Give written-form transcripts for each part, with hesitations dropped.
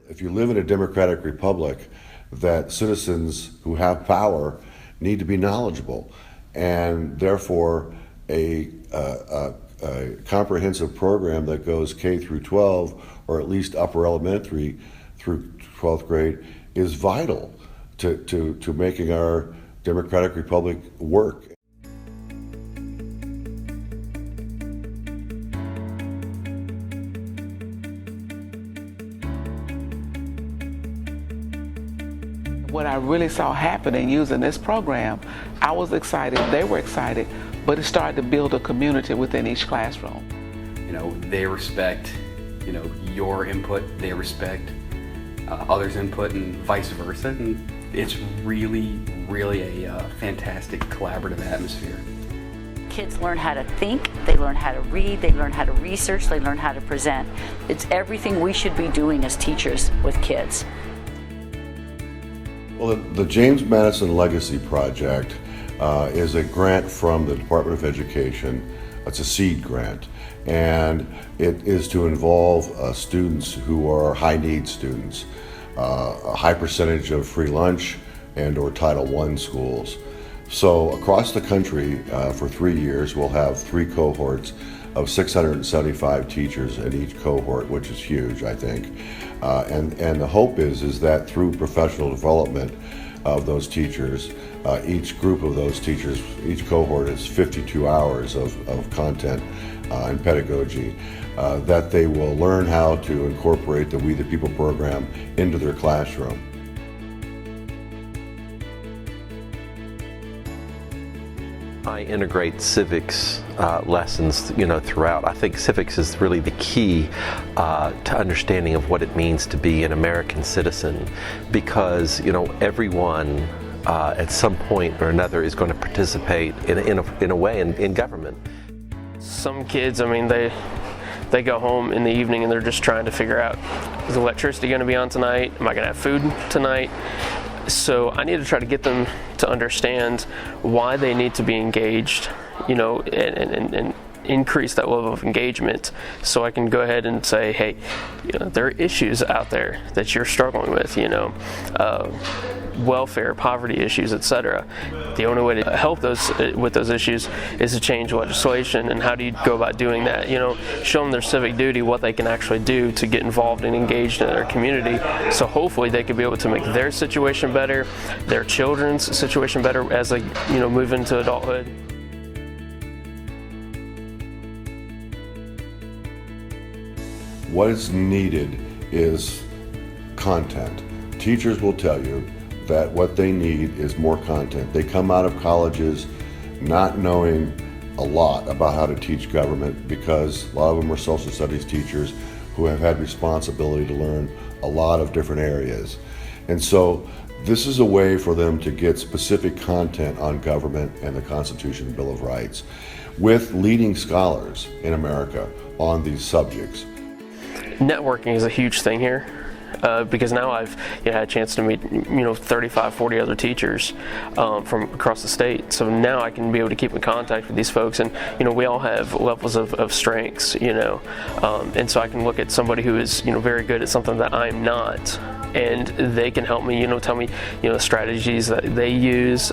If you live in a democratic republic, that citizens who have power need to be knowledgeable, and therefore a comprehensive program that goes K through 12, or at least upper elementary through 12th grade, is vital to making our democratic republic work. What I really saw happening using this program, I was excited, they were excited, but it started to build a community within each classroom. They respect, your input, they respect others' input, and vice versa. And it's really, really a fantastic collaborative atmosphere. Kids learn how to think, they learn how to read, they learn how to research, they learn how to present. It's everything we should be doing as teachers with kids. Well, the James Madison Legacy Project is a grant from the Department of Education. It's a seed grant, and it is to involve students who are high-need students, a high percentage of free lunch and or Title I schools. So across the country for 3 years, we'll have 3 cohorts of 675 teachers in each cohort, which is huge, I think. And the hope is that through professional development of those teachers, each group of those teachers, each cohort is 52 hours of content and pedagogy, that they will learn how to incorporate the We the People program into their classroom. I integrate civics lessons, throughout. I think civics is really the key to understanding of what it means to be an American citizen, because everyone at some point or another is going to participate in a way in government. Some kids, they go home in the evening and they're just trying to figure out, is electricity going to be on tonight? Am I going to have food tonight? So I need to try to get them to understand why they need to be engaged, and increase that level of engagement, so I can go ahead and say, hey, there are issues out there that you're struggling with, welfare, poverty issues, etc. The only way to help with those issues is to change legislation. And how do you go about doing that? Show them their civic duty, what they can actually do to get involved and engaged in their community. So hopefully they could be able to make their situation better, their children's situation better as they move into adulthood. What is needed is content. Teachers will tell you that what they need is more content. They come out of colleges not knowing a lot about how to teach government, because a lot of them are social studies teachers who have had responsibility to learn a lot of different areas. And so this is a way for them to get specific content on government and the Constitution and Bill of Rights with leading scholars in America on these subjects. Networking is a huge thing here. Because now I've had a chance to meet 35, 40 other teachers from across the state. So now I can be able to keep in contact with these folks, and we all have levels of strengths, and so I can look at somebody who is very good at something that I'm not, and they can help me, tell me strategies that they use,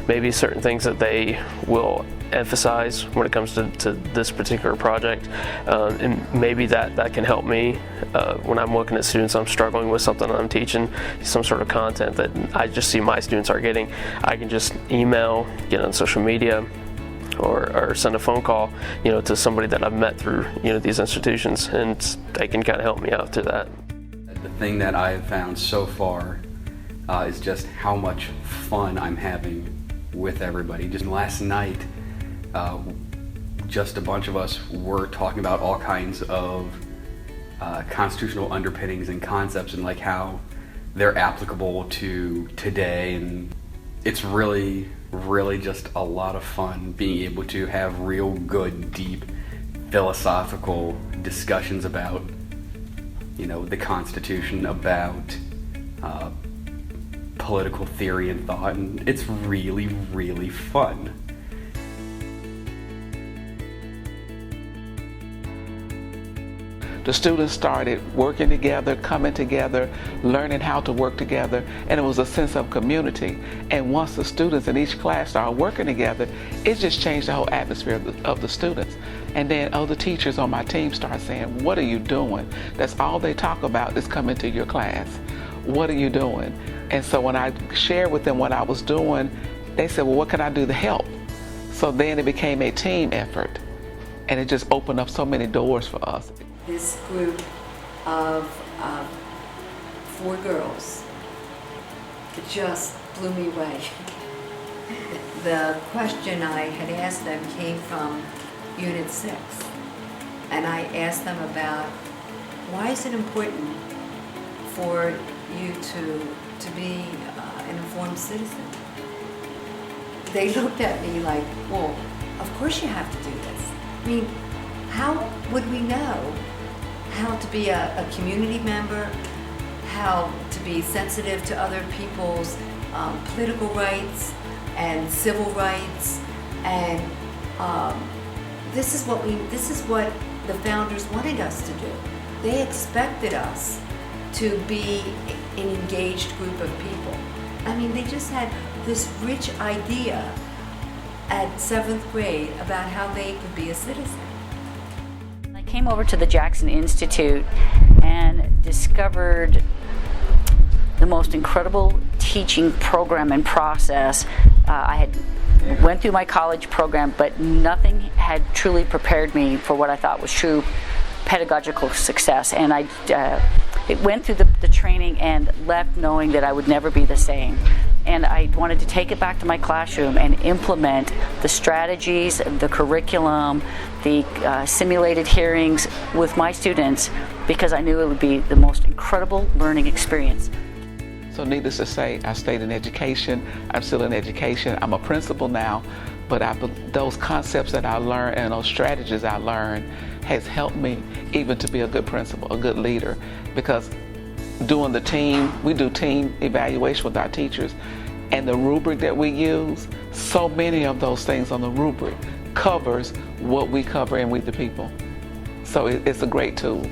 maybe certain things that they will emphasize when it comes to this particular project, and maybe that can help me when I'm looking at students I'm struggling with something I'm teaching, some sort of content that I just see my students are getting. I can just email, get on social media, or send a phone call to somebody that I've met through these institutions, and they can kind of help me out through that. The thing that I've found so far is just how much fun I'm having with everybody. Just last night, just a bunch of us were talking about all kinds of constitutional underpinnings and concepts, and like how they're applicable to today. And it's really just a lot of fun being able to have real good, deep, philosophical discussions about the Constitution, about political theory and thought, and it's really fun. the students started working together, coming together, learning how to work together, and it was a sense of community. And once the students in each class started working together, it just changed the whole atmosphere of the students. And then other teachers on my team started saying, what are you doing? That's all they talk about is coming to your class. What are you doing? And so when I shared with them what I was doing, they said, well, what can I do to help? So then it became a team effort, and it just opened up so many doors for us. This group of 4 girls, it just blew me away. The question I had asked them came from Unit 6, and I asked them about why is it important for you to be an informed citizen? They looked at me like, well, of course you have to do this. I mean, how would we know how to be a community member, how to be sensitive to other people's political rights and civil rights, and this is what the founders wanted us to do. They expected us to be an engaged group of people. I mean, they just had this rich idea at 7th grade about how they could be a citizen. I came over to the Jackson Institute and discovered the most incredible teaching program and process. I had went through my college program, but nothing had truly prepared me for what I thought was true pedagogical success. And I went through the training and left knowing that I would never be the same. And I wanted to take it back to my classroom and implement the strategies, the curriculum, the simulated hearings with my students, because I knew it would be the most incredible learning experience. So needless to say, I stayed in education. I'm still in education. I'm a principal now, but those concepts that I learned and those strategies I learned has helped me even to be a good principal, a good leader, because doing we do team evaluation with our teachers, and the rubric that we use, so many of those things on the rubric covers what we cover in We the People. So it's a great tool.